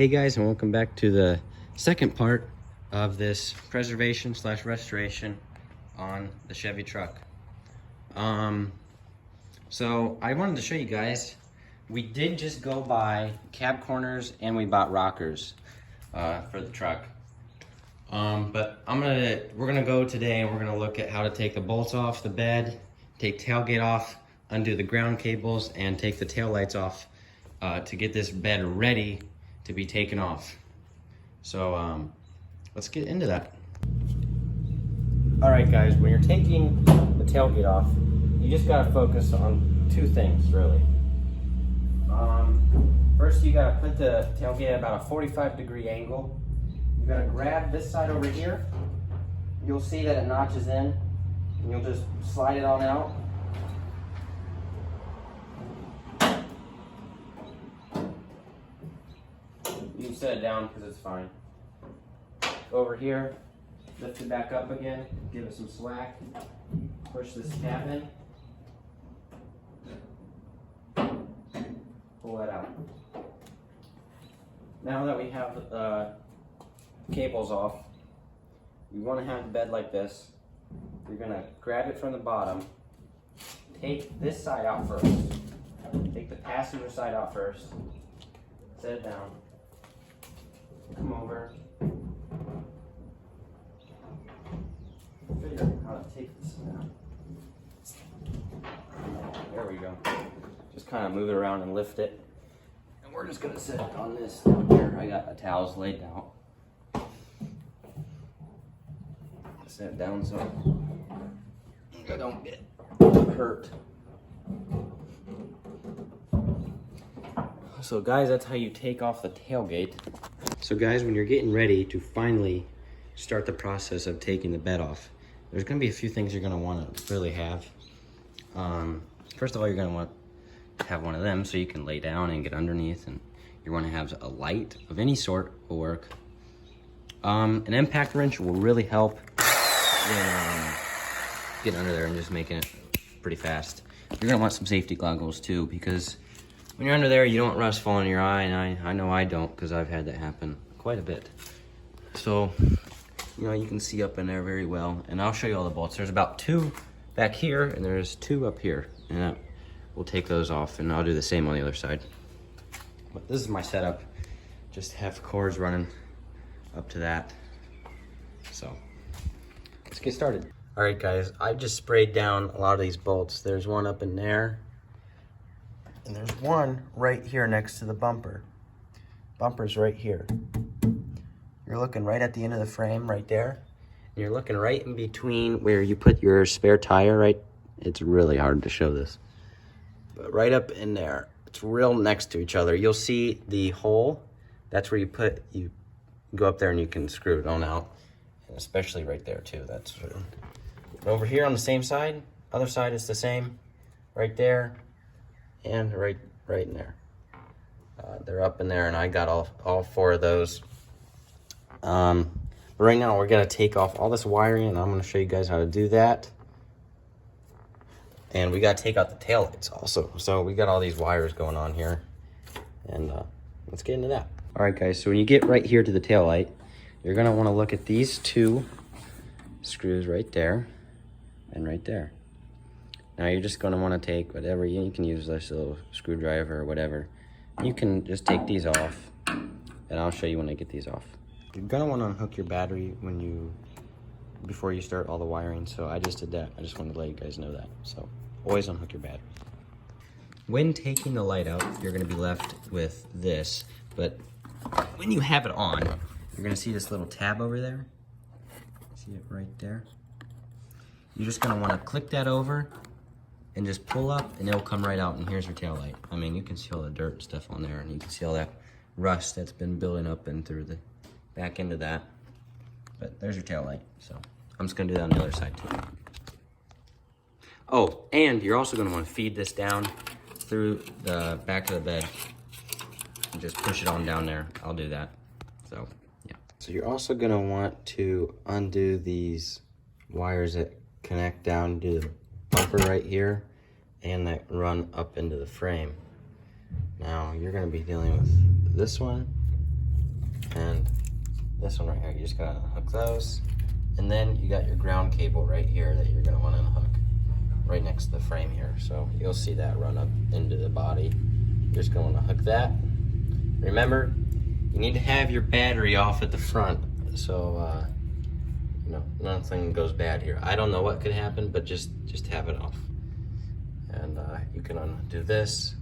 Hey guys, and welcome back to the second part of this preservation / restoration on the Chevy truck. So I wanted to show you guys, we did just go buy cab corners and we bought rockers for the truck. But we're gonna go today and we're gonna look at how to take the bolts off the bed, take tailgate off, undo the ground cables, and take the tail lights off to get this bed ready to be taken off. So let's get into that. All right guys, when you're taking the tailgate off, you just gotta focus on two things really. First you gotta put the tailgate at about a 45-degree angle. You gotta grab this side over here. You'll see that it notches in, and you'll just slide it on out. You can set it down because it's fine. Over here, lift it back up again, give it some slack, push this tab in, pull that out. Now that we have the cables off, you want to have the bed like this. You're going to grab it from the bottom, take this side out first, take the passenger side out first, set it down. Come over, figure out how to take this down. There we go. Just kind of move it around and lift it. And we're just going to sit on this down here. I got the towels laid out. Set it down so I don't get hurt. So guys, that's how you take off the tailgate. So guys, when you're getting ready to finally start the process of taking the bed off, there's gonna be a few things you're gonna wanna really have. First of all, you're gonna want to have one of them so you can lay down and get underneath, and you wanna have a light of any sort will work. An impact wrench will really help in getting under there and just making it pretty fast. You're gonna want some safety goggles too, because when you're under there, you don't want rust falling in your eye, and I know I don't, because I've had that happen quite a bit. So, you know, you can see up in there very well, and I'll show you all the bolts. There's about 2 back here, and there's 2 up here, and we'll take those off, and I'll do the same on the other side. But this is my setup. Just have cords running up to that. So, let's get started. All right, guys, I just sprayed down a lot of these bolts. There's one up in there. And there's one right here next to the bumper. Bumper's right here. You're looking right at the end of the frame right there. And you're looking right in between where you put your spare tire, right? It's really hard to show this. But right up in there, it's real next to each other. You'll see the hole. That's where you go up there and you can screw it on out. And especially right there too. That's over here on the same side. Other side is the same. Right there. And right in there. They're up in there, and I got all 4 of those. But right now we're gonna take off all this wiring, and I'm gonna show you guys how to do that. And we gotta take out the taillights also. So we got all these wires going on here, and let's get into that. All right, guys. So when you get right here to the taillight, you're gonna want to look at these 2 screws right there and right there. Now you're just going to want to take whatever, you can use this little screwdriver or whatever. You can just take these off, and I'll show you when I get these off. You're going to want to unhook your battery before you start all the wiring, so I just did that. I just wanted to let you guys know that. So always unhook your battery. When taking the light out, you're going to be left with this, but when you have it on, you're going to see this little tab over there. See it right there? You're just going to want to click that over and just pull up, and it'll come right out, and here's your tail light. I mean, you can see all the dirt and stuff on there, and you can see all that rust that's been building up and through the back end of that. But there's your tail light. So I'm just gonna do that on the other side too. Oh, and you're also gonna want to feed this down through the back of the bed and just push it on down there. I'll do that. So yeah. So you're also gonna want to undo these wires that connect down to the bumper right here and that run up into the frame. Now you're going to be dealing with this one and this one right here. You just gotta unhook those. And then you got your ground cable right here that you're gonna wanna unhook right next to the frame here. So you'll see that run up into the body. You're just gonna wanna hook that. Remember, you need to have your battery off at the front, so you know, nothing goes bad here. I don't know what could happen, but just have it off. And you can undo this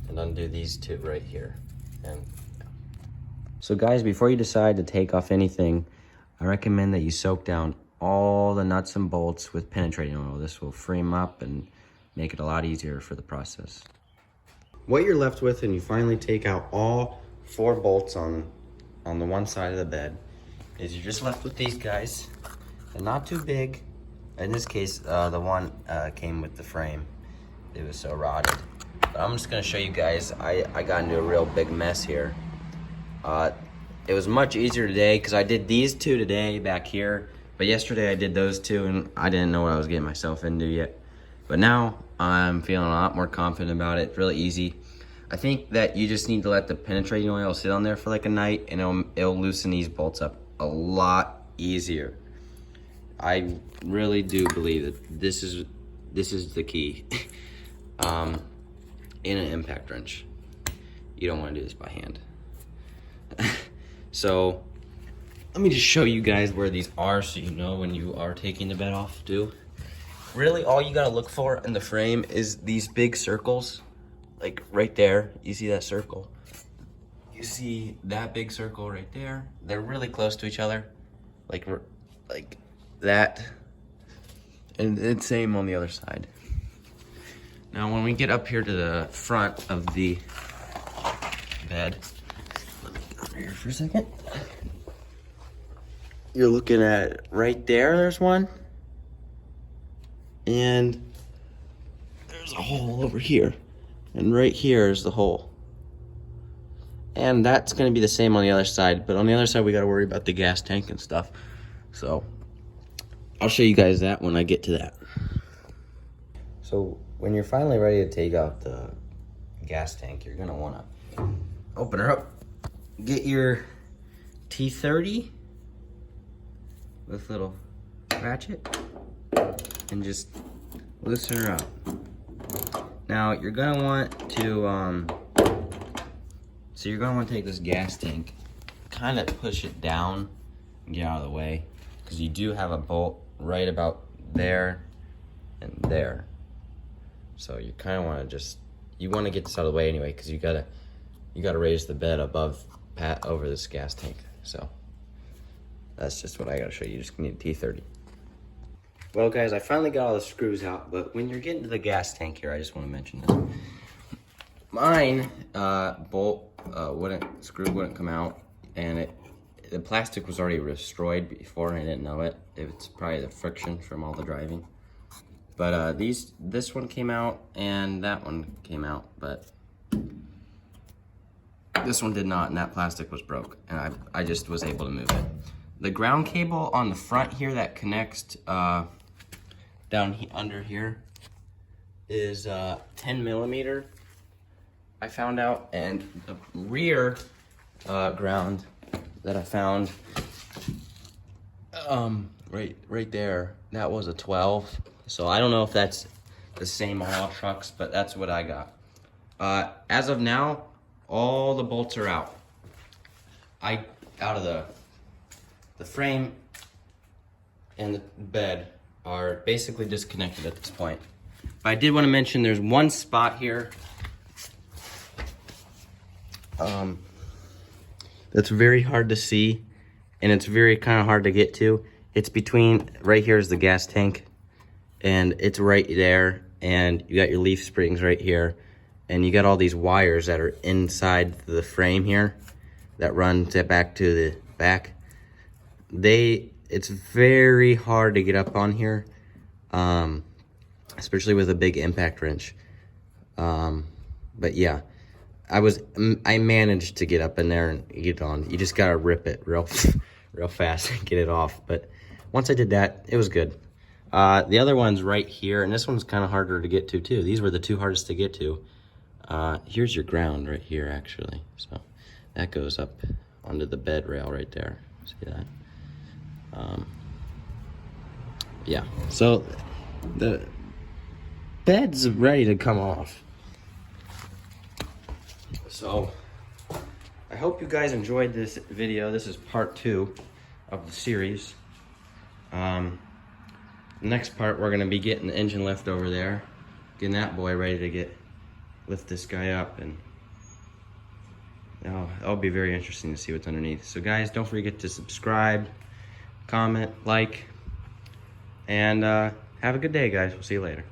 and undo these two right here. And yeah. So guys, before you decide to take off anything, I recommend that you soak down all the nuts and bolts with penetrating oil. This will free them up and make it a lot easier for the process. What you're left with, and you finally take out all 4 bolts on the one side of the bed, is you're just left with these guys. They're not too big. In this case, the one came with the frame. It was so rotted. But I'm just gonna show you guys, I got into a real big mess here. It was much easier today because I did these 2 today back here, but yesterday I did those 2 and I didn't know what I was getting myself into yet. But now I'm feeling a lot more confident about it. It's really easy. I think that you just need to let the penetrating oil sit on there for like a night, and it'll loosen these bolts up a lot easier. I really do believe that this is the key. In an impact wrench, you don't want to do this by hand. So let me just show you guys where these are, so you know when you are taking the bed off too. Really, all you gotta look for in the frame is these big circles, like right there. You see that circle? You see that big circle right there? They're really close to each other, like that. And it's same on the other side. Now, when we get up here to the front of the bed, let me go over here for a second. You're looking at right there, there's one. And there's a hole over here. And right here is the hole. And that's gonna be the same on the other side, but on the other side, we gotta worry about the gas tank and stuff. So, I'll show you guys that when I get to that. So, when you're finally ready to take out the gas tank, you're gonna wanna open her up, get your T30 with little ratchet, and just loosen her up. Now, you're gonna want to, so you're gonna wanna take this gas tank, kind of push it down and get out of the way, because you do have a bolt right about there and there. So you kind of want to you want to get this out of the way anyway, because you gotta raise the bed over this gas tank. So that's just what I gotta show you. You just need a T30. Well, guys, I finally got all the screws out, but when you're getting to the gas tank here, I just want to mention this. Mine screw wouldn't come out, and the plastic was already destroyed before, and I didn't know it. It's probably the friction from all the driving. But this one came out and that one came out, but this one did not, and that plastic was broke, and I just was able to move it. The ground cable on the front here that connects under here is 10 millimeter, I found out, and the rear ground that I found right there, that was a 12. So I don't know if that's the same on all trucks, but that's what I got. As of now, all the bolts are out. Out of the frame and the bed are basically disconnected at this point. But I did want to mention there's one spot here that's very hard to see, and it's very kind of hard to get to. It's between, right here is the gas tank, and it's right there, and you got your leaf springs right here, and you got all these wires that are inside the frame here that run back to the back. It's very hard to get up on here, especially with a big impact wrench. But yeah, I managed to get up in there and get it on. You just gotta rip it real fast and get it off. But once I did that, it was good. The other one's right here, and this one's kind of harder to get to too. These were the 2 hardest to get to. Here's your ground right here, actually. So that goes up onto the bed rail right there. See that? Yeah, so the bed's ready to come off. So I hope you guys enjoyed this video. This is part 2 of the series. Next part, we're gonna be getting the engine lift over there, getting that boy ready to lift this guy up, and that'll be very interesting to see what's underneath. So guys, don't forget to subscribe, comment, like, and have a good day, guys. We'll see you later.